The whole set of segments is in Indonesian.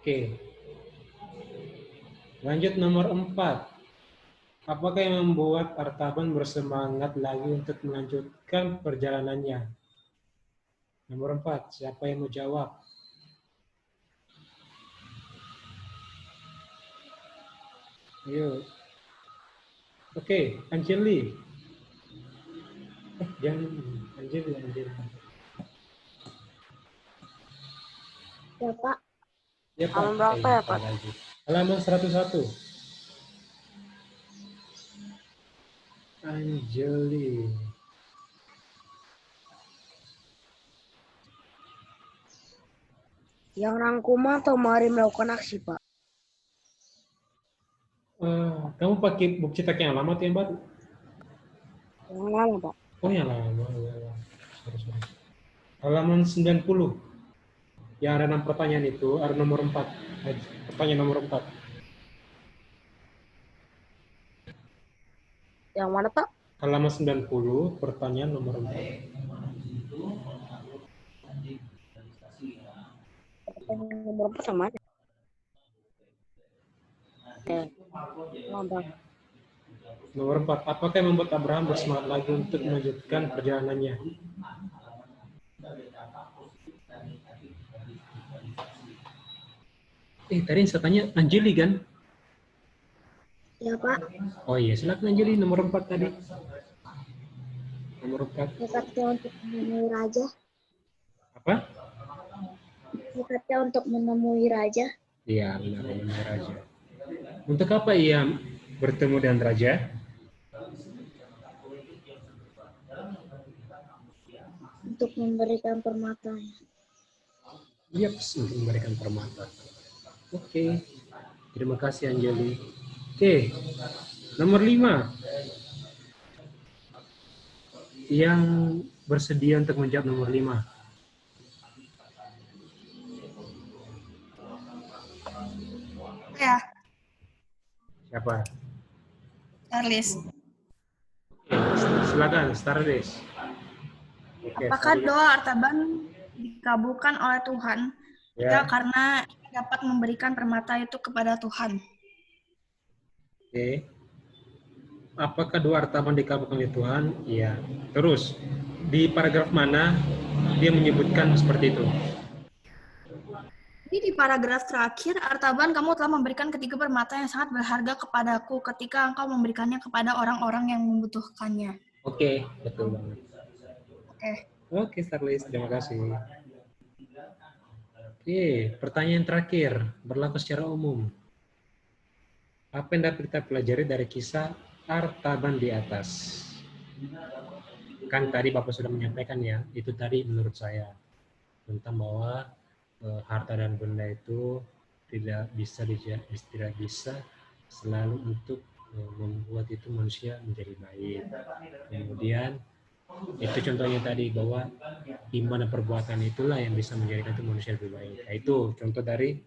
Oke, lanjut nomor 4. Apakah yang membuat Artaban bersemangat lagi untuk melanjutkan perjalanannya? Nomor 4, siapa yang mau jawab? Ayo. Oke, Anjeli. Jangan, Anjeli. Ya, Pak. Ya, Pak. Halaman berapa ya, Pak? Lagi. Halaman 101. Anjeli. Yang rangkuman atau mari melakukan aksi, Pak? Kamu pakai buku cetak yang lama atau yang baru? Yang lama, Pak. Oh, yang lama. Sorry. Halaman 90. Yang ada 6 pertanyaan itu, ada nomor 4. Pertanyaan nomor 4. Yang mana, Pak? Halaman 90, pertanyaan nomor 4. Pertanyaan nomor 4 sama aja. Oke. Nomor 4. Apakah yang membuat Abraham bersemangat lagi untuk melanjutkan perjalanannya? Tadi saya tanya Anjeli kan? Ya, Pak. Oh iya, silakan Anjeli, nomor 4 tadi. Nomor 4. Dekatnya untuk menemui raja. Apa? Dekatnya untuk menemui raja. Iya, benar, menemui raja. Untuk apa ia bertemu dengan raja? Untuk memberikan permatanya. Iya, untuk memberikan permata. Oke. Terima kasih Anjeli. Oke. Nomor 5. Yang bersedia untuk menjawab nomor 5. Ya, Siapa? Charles. Silakan, Starlis. Oke, Apakah Starlis. doa Artaban dikabulkan oleh Tuhan? Ya, karena dapat memberikan permata itu kepada Tuhan. Oke. Apakah doa Artaban dikabulkan oleh Tuhan? Iya. Terus, di paragraf mana dia menyebutkan seperti itu? Jadi di paragraf terakhir, Artaban, kamu telah memberikan ketiga permata yang sangat berharga kepadaku ketika engkau memberikannya kepada orang-orang yang membutuhkannya. Oke, betul banget. Oke, Starlis, terima kasih. Oke, pertanyaan terakhir, berlaku secara umum. Apa yang dapat kita pelajari dari kisah Artaban di atas? Kan tadi Bapak sudah menyampaikan ya, itu tadi menurut saya tentang bahwa harta dan benda itu tidak bisa selalu untuk membuat itu manusia menjadi baik. Kemudian itu contohnya tadi bahwa iman dan perbuatan itulah yang bisa menjadikan itu manusia lebih baik. Nah, itu contoh dari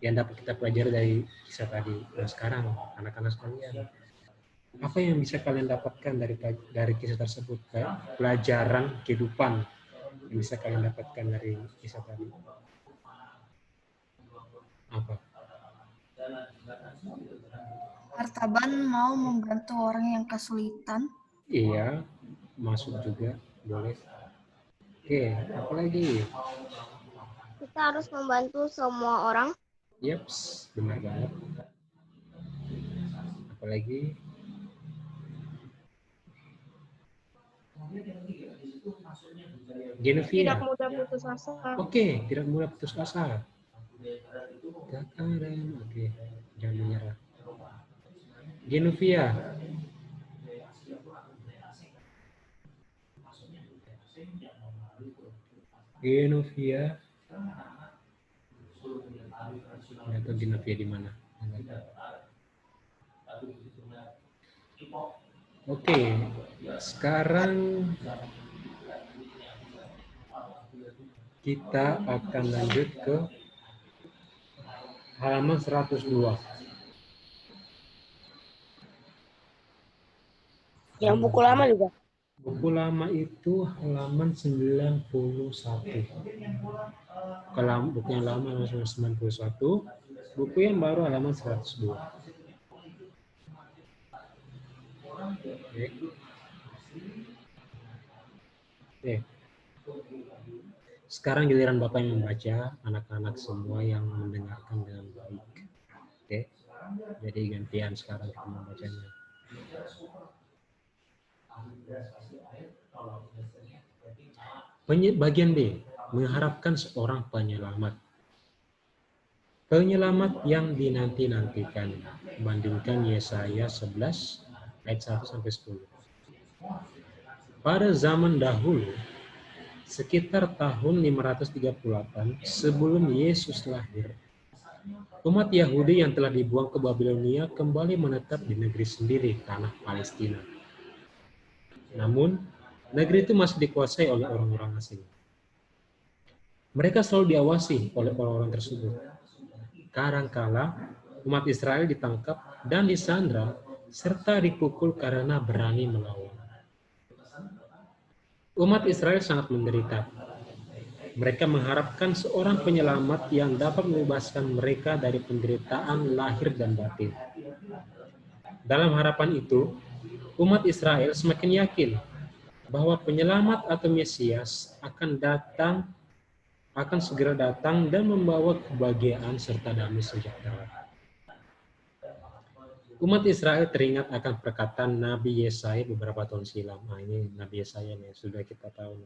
yang dapat kita pelajari dari kisah tadi. Nah, sekarang anak-anak sekalian, apa yang bisa kalian dapatkan dari kisah tersebut? Pelajaran kehidupan yang bisa kalian dapatkan dari kisah tadi? Apa? Artaban mau membantu orang yang kesulitan. Iya, masuk juga, boleh. Oke, apa lagi? Kita harus membantu semua orang. Yaps, benar banget. Apa lagi? Genovia. Tidak mudah putus asa. Oke, tidak mudah putus asa. Oke, jangan menyerah. Genovia. Genovia. Nggak tahu Genovia di mana. Oke, sekarang kita akan lanjut ke halaman 102. Yang buku lama juga. Buku lama itu halaman 91. Kalau buku yang lama halaman 91, buku yang baru halaman 102. Oke. Oke. Sekarang giliran Bapak yang membaca, anak-anak semua yang mendengarkan dengan baik. Oke. Jadi gantian sekarang kita membacanya. Bagian B, mengharapkan seorang penyelamat. Penyelamat yang dinanti-nantikan. Bandingkan Yesaya 11 ayat 1 sampai 10. Pada zaman dahulu, sekitar tahun 538 sebelum Yesus lahir, umat Yahudi yang telah dibuang ke Babilonia kembali menetap di negeri sendiri, tanah Palestina. Namun, negeri itu masih dikuasai oleh orang-orang asing. Mereka selalu diawasi oleh orang-orang tersebut. Kadangkala, umat Israel ditangkap dan disandra serta dipukul karena berani melawan. Umat Israel sangat menderita. Mereka mengharapkan seorang penyelamat yang dapat membebaskan mereka dari penderitaan lahir dan batin. Dalam harapan itu, umat Israel semakin yakin bahwa penyelamat atau Mesias akan segera datang dan membawa kebahagiaan serta damai sejahtera. Umat Israel teringat akan perkataan Nabi Yesaya beberapa tahun silam. Nah, ini Nabi Yesaya yang sudah kita tahu,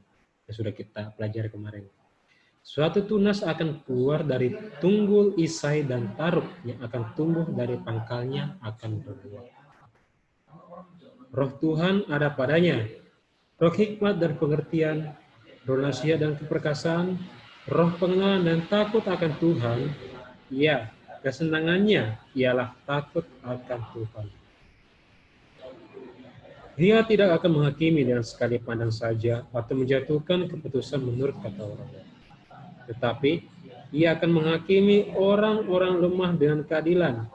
yang sudah kita pelajari kemarin. Suatu tunas akan keluar dari tunggul Isai dan Taruk yang akan tumbuh dari pangkalnya akan berbuah. Roh Tuhan ada padanya, roh hikmat dan pengertian, roh nasihat dan keperkasaan, roh pengenalan dan takut akan Tuhan. Ya, kesenangannya ialah takut akan Tuhan. Dia tidak akan menghakimi dengan sekali pandang saja atau menjatuhkan keputusan menurut kata orang. Tetapi ia akan menghakimi orang-orang lemah dengan keadilan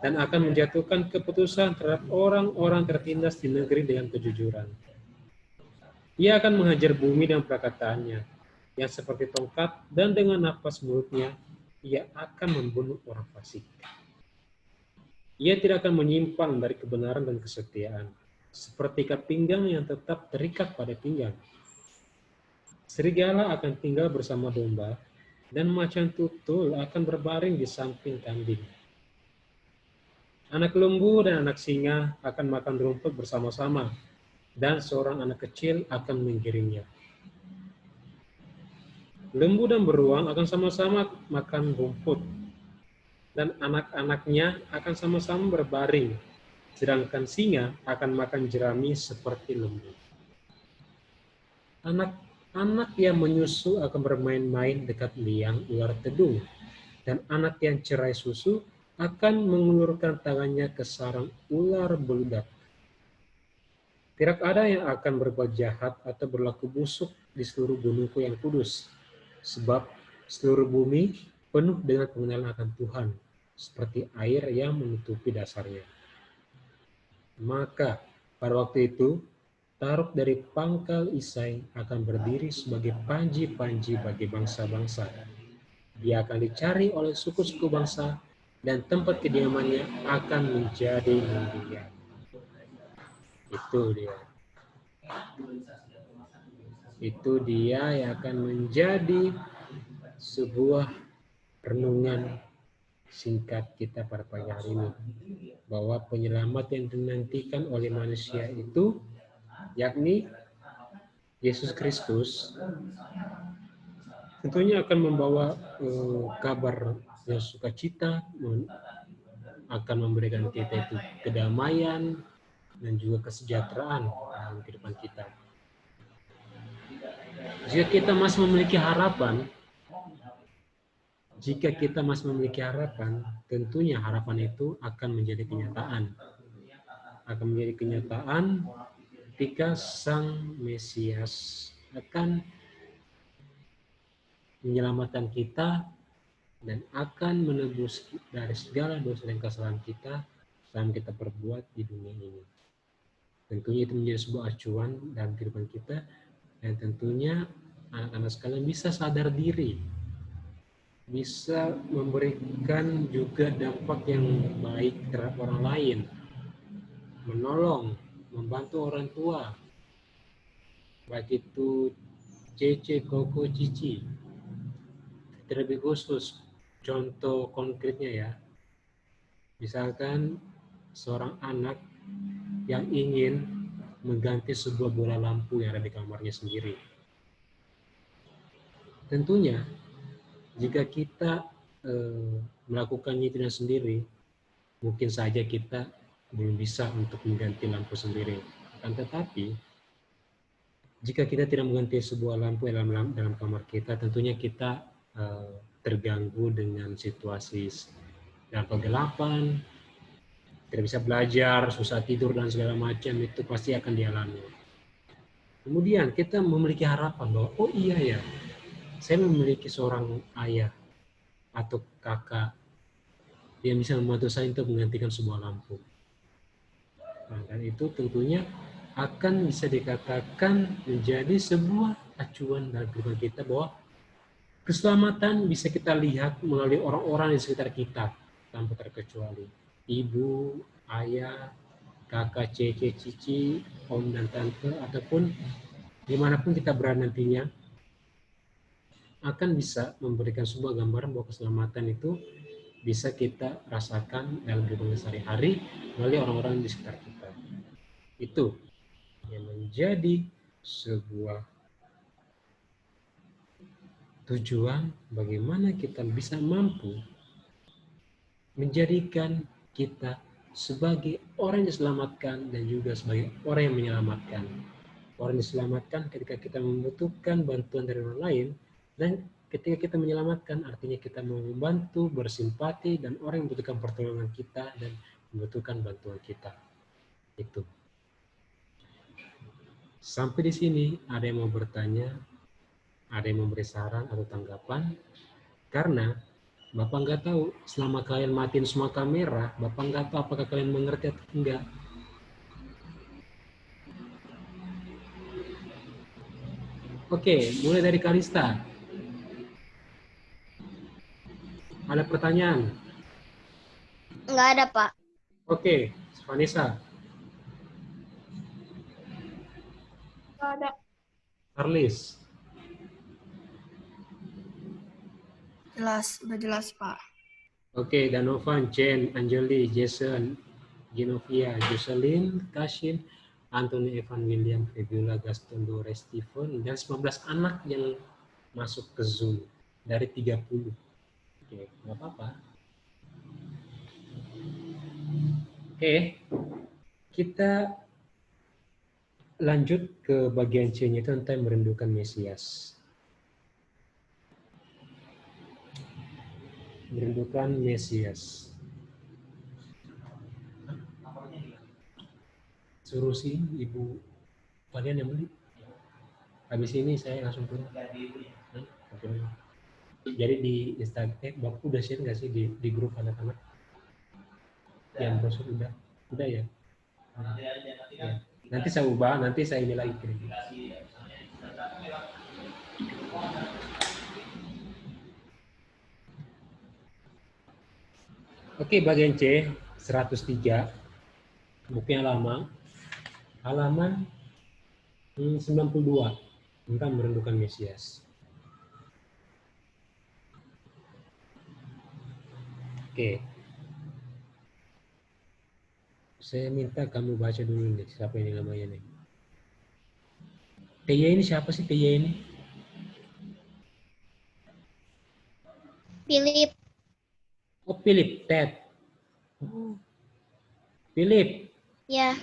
dan akan menjatuhkan keputusan terhadap orang-orang tertindas di negeri dengan kejujuran. Ia akan menghajar bumi dengan perkataannya yang seperti tongkat, dan dengan nafas mulutnya ia akan membunuh orang fasik. Ia tidak akan menyimpang dari kebenaran dan kesetiaan, seperti ikat pinggang yang tetap terikat pada pinggang. Serigala akan tinggal bersama domba, dan macan tutul akan berbaring di samping kambing. Anak lembu dan anak singa akan makan rumput bersama-sama, dan seorang anak kecil akan menggiringnya. Lembu dan beruang akan sama-sama makan rumput, dan anak-anaknya akan sama-sama berbaring, sedangkan singa akan makan jerami seperti lembu. Anak-anak yang menyusu akan bermain-main dekat liang ular tedung, dan anak yang cerai susu akan mengulurkan tangannya ke sarang ular beludak. Tidak ada yang akan berbuat jahat atau berlaku busuk di seluruh gunungku yang kudus, sebab seluruh bumi penuh dengan pengenalan akan Tuhan, seperti air yang menutupi dasarnya. Maka pada waktu itu, Taruk dari pangkal Isai akan berdiri sebagai panji-panji bagi bangsa-bangsa. Dia akan dicari oleh suku-suku bangsa, dan tempat kediamannya akan menjadi mulia. Itu dia. Itu dia yang akan menjadi sebuah renungan singkat kita pada pagi hari ini, bahwa penyelamat yang dinantikan oleh manusia itu, yakni Yesus Kristus, tentunya akan membawa kabar yang sukacita, akan memberikan kita itu kedamaian dan juga kesejahteraan dalam kehidupan kita. Jika kita masih memiliki harapan, tentunya harapan itu akan menjadi kenyataan. Akan menjadi kenyataan ketika Sang Mesias akan menyelamatkan kita dan akan menebus dari segala dosa dan kesalahan kita yang kita perbuat di dunia ini. Tentunya itu menjadi sebuah acuan dalam kehidupan kita, dan tentunya anak-anak sekalian bisa sadar diri, bisa memberikan juga dampak yang baik terhadap orang lain, menolong, membantu orang tua, baik itu Cece, Koko, Cici. Terlebih khusus, contoh konkretnya ya, misalkan seorang anak yang ingin mengganti sebuah bola lampu yang ada di kamarnya sendiri. Tentunya, jika kita melakukannya itu sendiri, mungkin saja kita belum bisa untuk mengganti lampu sendiri. Akan tetapi, jika kita tidak mengganti sebuah lampu dalam kamar kita, tentunya kita terganggu dengan situasi dalam kegelapan, tidak bisa belajar, susah tidur, dan segala macam, itu pasti akan dialami. Kemudian kita memiliki harapan bahwa, oh iya ya, saya memiliki seorang ayah atau kakak yang bisa membantu saya untuk menggantikan sebuah lampu. Nah, dan itu tentunya akan bisa dikatakan menjadi sebuah acuan dalam kehidupan kita bahwa keselamatan bisa kita lihat melalui orang-orang di sekitar kita tanpa terkecuali. Ibu, ayah, kakak, cece, cici, om dan tante, ataupun dimanapun kita berada nantinya, akan bisa memberikan sebuah gambaran bahwa keselamatan itu bisa kita rasakan dalam kehidupan sehari-hari melalui orang-orang di sekitar kita. Itu yang menjadi sebuah tujuan bagaimana kita bisa mampu menjadikan kita sebagai orang yang diselamatkan dan juga sebagai orang yang menyelamatkan. Orang diselamatkan ketika kita membutuhkan bantuan dari orang lain, dan ketika kita menyelamatkan artinya kita mau membantu, bersimpati, dan orang yang membutuhkan pertolongan kita dan membutuhkan bantuan kita. Itu. Sampai di sini ada yang mau bertanya, ada yang memberi saran atau tanggapan? Karena Bapak nggak tahu, selama kalian matiin semua kamera, Bapak nggak tahu apakah kalian mengerti atau enggak. Oke, mulai dari Kalista. Ada pertanyaan? Nggak ada, Pak. Oke, Vanessa. Nggak ada. Arlis. Jelas, udah jelas, Pak. Oke, Danovan, Jen, Anjali, Jason, Genovia, Jocelyn, Kashin, Anthony, Evan, William, Febiola, Gaston, Dore, Stephen, dan 19 anak yang masuk ke Zoom dari 30. Oke, nggak apa-apa. Oke, kita lanjut ke bagian C-nya itu tentang merindukan Mesias. Merindukan Mesias. Suruh sih ibu kalian yang beli. Habis ini saya langsung pulang. Jadi di Instagram, Bapak udah share nggak sih di grup anak-anak? Yang brosur udah ya? Ya. Nanti saya ubah, nanti saya ini lagi kirim. Oke, bagian C 103. Buku yang lama. Halaman 92 tentang merindukan Mesias. Oke. Saya minta kamu baca dulu nih, siapa ini namanya nih. Tia ini siapa sih Tia ini? Philip. Oh, Philip, Ted. Oh. Philip. Ya.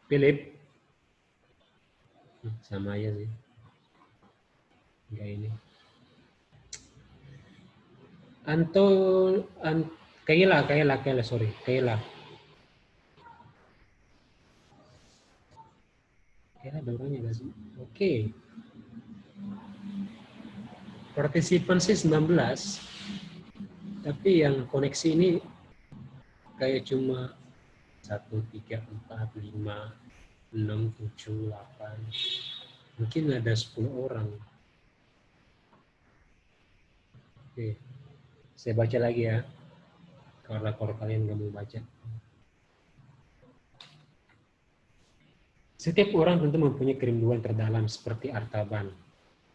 Philip. Sama aja sih. Enggak ini. Kayla, sorry. Kayla ada orangnya nggak sih? Oke. Partisipan sih 19. Tapi yang koneksi ini kayak cuma 1, 3, 4, 5, 6, 7, 8. Mungkin ada 10 orang. Oke. Saya baca lagi ya. Kalau kalian nggak mau baca. Setiap orang tentu mempunyai kerinduan terdalam seperti Artaban,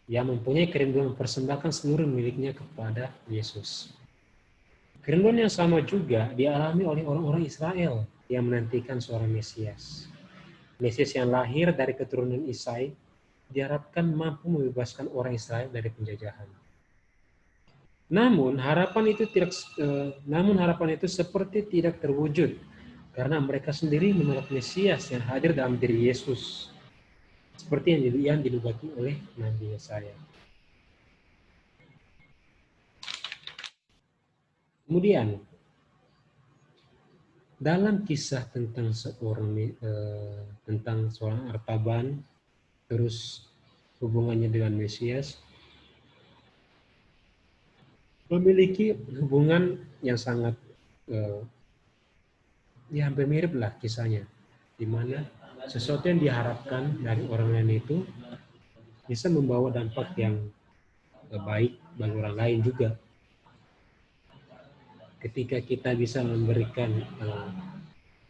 yang mempunyai kerinduan mempersembahkan seluruh miliknya kepada Yesus. Kerinduan yang sama juga dialami oleh orang-orang Israel yang menantikan seorang Mesias. Mesias yang lahir dari keturunan Isai diharapkan mampu membebaskan orang Israel dari penjajahan. Namun harapan itu seperti tidak terwujud karena mereka sendiri menolak Mesias yang hadir dalam diri Yesus, seperti yang dinubuatkan oleh Nabi Yesaya. Kemudian dalam kisah tentang seorang Artaban, terus hubungannya dengan Mesias, memiliki hubungan yang sangat hampir mirip lah kisahnya, di mana sesuatu yang diharapkan dari orang lain itu bisa membawa dampak yang baik bagi orang lain juga. Ketika kita bisa memberikan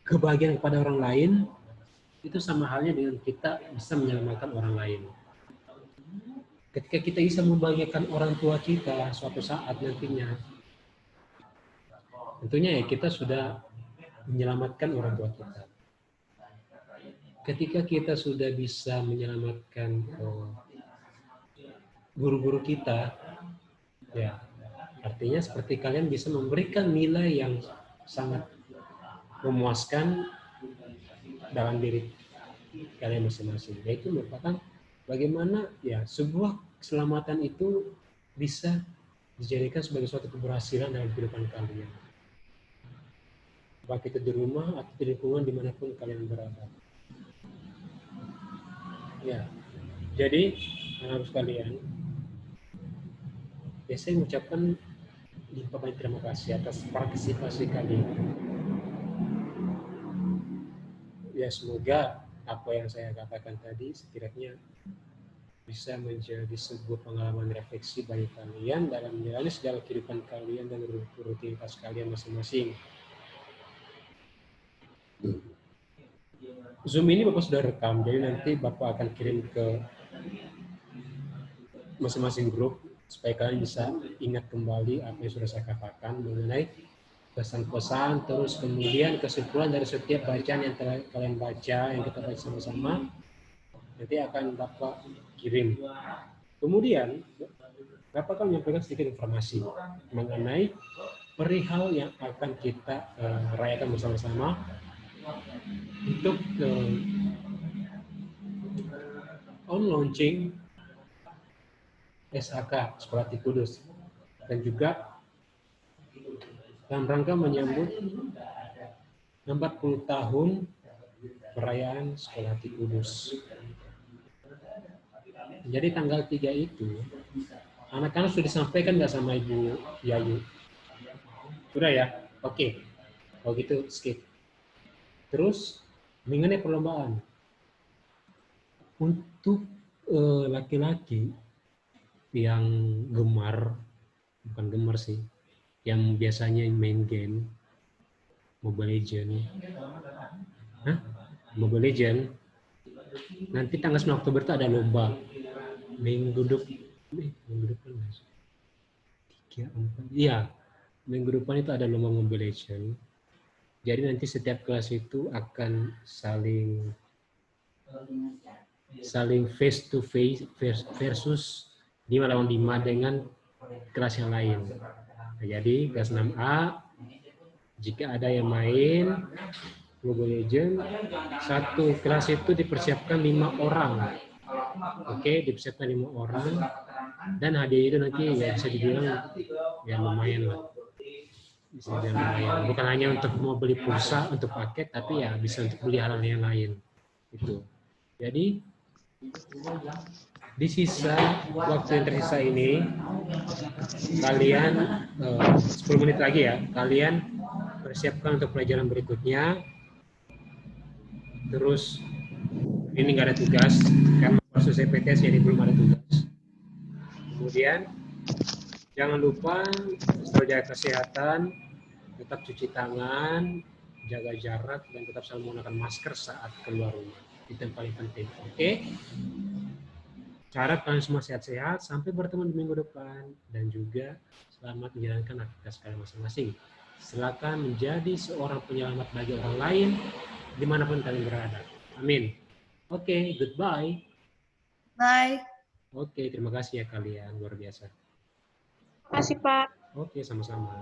kebahagiaan kepada orang lain, itu sama halnya dengan kita bisa menyelamatkan orang lain. Ketika kita bisa membahagiakan orang tua kita suatu saat nantinya, tentunya ya kita sudah menyelamatkan orang tua kita. Ketika kita sudah bisa menyelamatkan guru-guru kita, ya artinya seperti kalian bisa memberikan nilai yang sangat memuaskan dalam diri kalian masing-masing. Yaitu merupakan bagaimana ya sebuah keselamatan itu bisa dijadikan sebagai suatu keberhasilan dalam kehidupan kalian. Baik itu di rumah atau di lingkungan dimanapun kalian berada. Ya, jadi anak sekalian, saya mengucapkan banyak terima kasih atas partisipasi kalian. Ya, semoga apa yang saya katakan tadi setidaknya bisa menjadi sebuah pengalaman refleksi bagi kalian dalam menjalani segala kehidupan kalian dan rutinitas kalian masing-masing. Zoom ini Bapak sudah rekam, jadi nanti Bapak akan kirim ke masing-masing grup supaya kalian bisa ingat kembali apa yang sudah saya katakan mengenai pesan-pesan, terus kemudian kesimpulan dari setiap bacaan yang telah kalian baca, yang kita baca sama-sama, nanti akan Bapak kirim. Kemudian, Bapak akan menyampaikan sedikit informasi mengenai perihal yang akan kita rayakan bersama-sama untuk on launching SAK Sekolah Hati Kudus, dan juga dalam rangka menyambut 40 tahun perayaan Sekolah Hati Kudus. Jadi tanggal 3 itu, anak-anak sudah disampaikan nggak sama Ibu Yayu? Sudah ya? Oke. Kalau gitu skip. Terus, mengenai perlombaan. Untuk laki-laki yang gemar, bukan gemar sih, yang biasanya main game, Mobile Legend. Mobile Legend. Nanti tanggal 9 Oktober itu ada lomba. Minggu depan. Iya, minggu depan itu ada lomba Mobile Legend. Jadi nanti setiap kelas itu akan saling face to face versus 5 lawan 5 dengan kelas yang lain. Nah, jadi kelas 6A, jika ada yang main Mobile Legends, satu kelas itu dipersiapkan 5 orang. Oke, dipersiapkan 5 orang, dan hadiah itu nanti ya bisa dibilang ya lumayan lah. Bisa dibilang lumayan. Bukan hanya untuk mau beli pulsa untuk paket, tapi ya bisa untuk beli hal-hal yang lain. Itu. Jadi di sisa waktu yang tersisa ini, kalian 10 menit lagi ya, kalian persiapkan untuk pelajaran berikutnya. Terus ini nggak ada tugas, karena proses PTS jadi belum ada tugas. Kemudian, jangan lupa selalu jaga kesehatan, tetap cuci tangan, jaga jarak, dan tetap selalu menggunakan masker saat keluar rumah. Itu yang paling penting. Oke? Harap kalian semua sehat-sehat, sampai bertemu di minggu depan, dan juga selamat menjalankan aktivitas kalian masing-masing. Silakan menjadi seorang penyelamat bagi orang lain, dimanapun kalian berada. Amin. Oke, goodbye. Bye. Oke, terima kasih ya kalian, luar biasa. Terima kasih, Pak. Oke, sama-sama.